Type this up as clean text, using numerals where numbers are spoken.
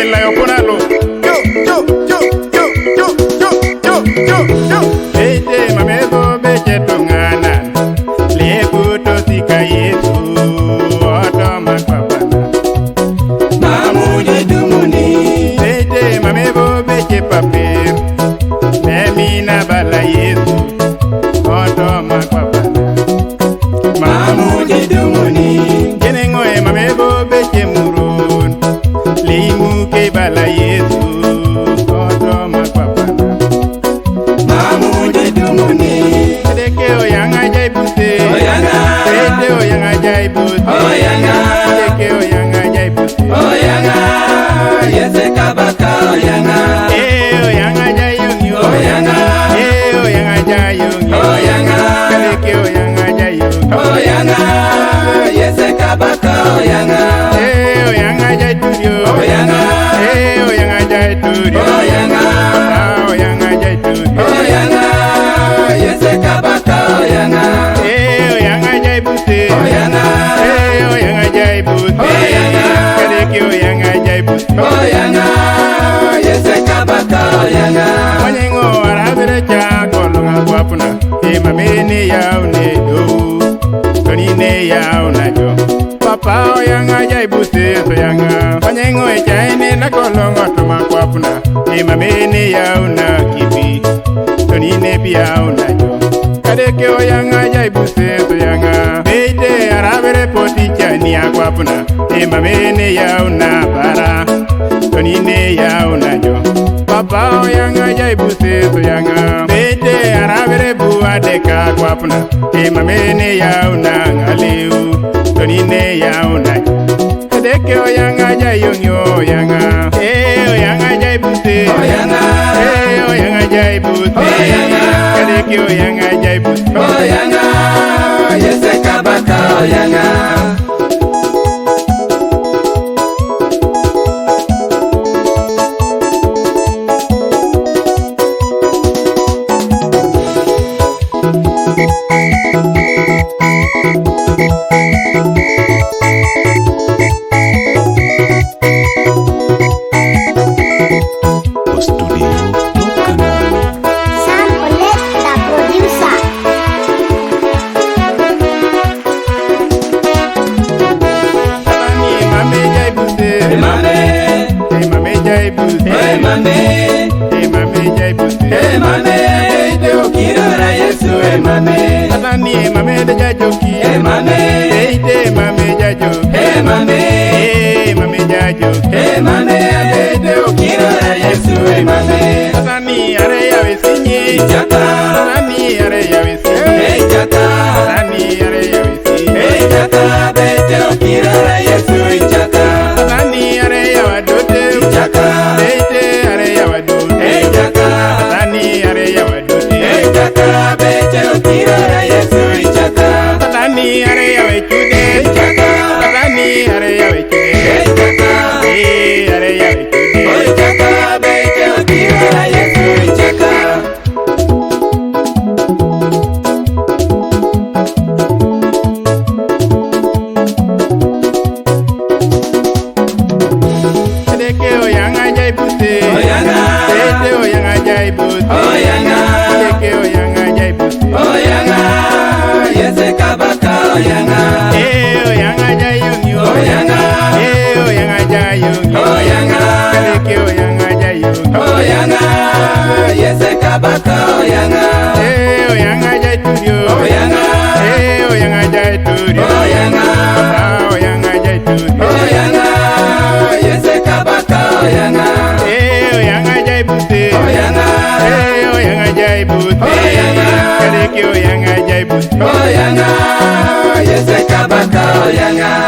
la yoponalo. Beje mamebo beje tungana. Lekuto sika Yesu. Otoma papana. Mamuje dumuni. Beje mamebo beje papir. Nemina bala Yesu. Otoma papana. Mamuje dumuni. Kenengoe mamebo beje murun. Limu ke bala Yesu. Otoma papana. Mamuje dumuni. Deke oyanga jaibute. Oyanga. Deke oyanga jaibute. Oyanga. Deke oyanga jaibute. Oyanga. Yese kabaka oyanga. Oyanga jayungi. Oyanga. Oyanga jayungi. Oyanga. Deke oyanga jayungi. Oyanga. Yese kabaka oyanga. Oyanga jaiturio. Oyanga. Oyanga jaiturio. Oyanga. Oyanga jaiturio. Oyanga. Yese kabaka oyanga. Oyanga jaibute. Oyanga. Oyanga jaibute. Oyanga. Deke oyanga jaibute. Oyanga. Yese kabaka oyanga. Wanyengo arabere cha kolonga kwapuna. Mamene yaune do. Tonine yauna jo. Papa oyanga jaibute soyanga. Wanyengo echaine na kolonga tuma kwapuna. Mamene yauna kibi. Tonine biyauna jo. Kadeke oyanga jaibute soyanga. Beide arabere poticha ni akwapuna. Mamene yauna para. Tonine yauna jo. Papa oyanga jaibute soyanga. Beide arabere buwa deka kwapuna. Mamene yauna ngaleu. Tonine yauna jo. Kadeke oyanga jayongi oyanga. Oyanga jaibute. Oyanga. Oyanga jaibute. Oyanga. Kadeke oyanga jaibute. Oyanga. Yese kabaka oyanga. Oyanga. Yese kabaka oyanga.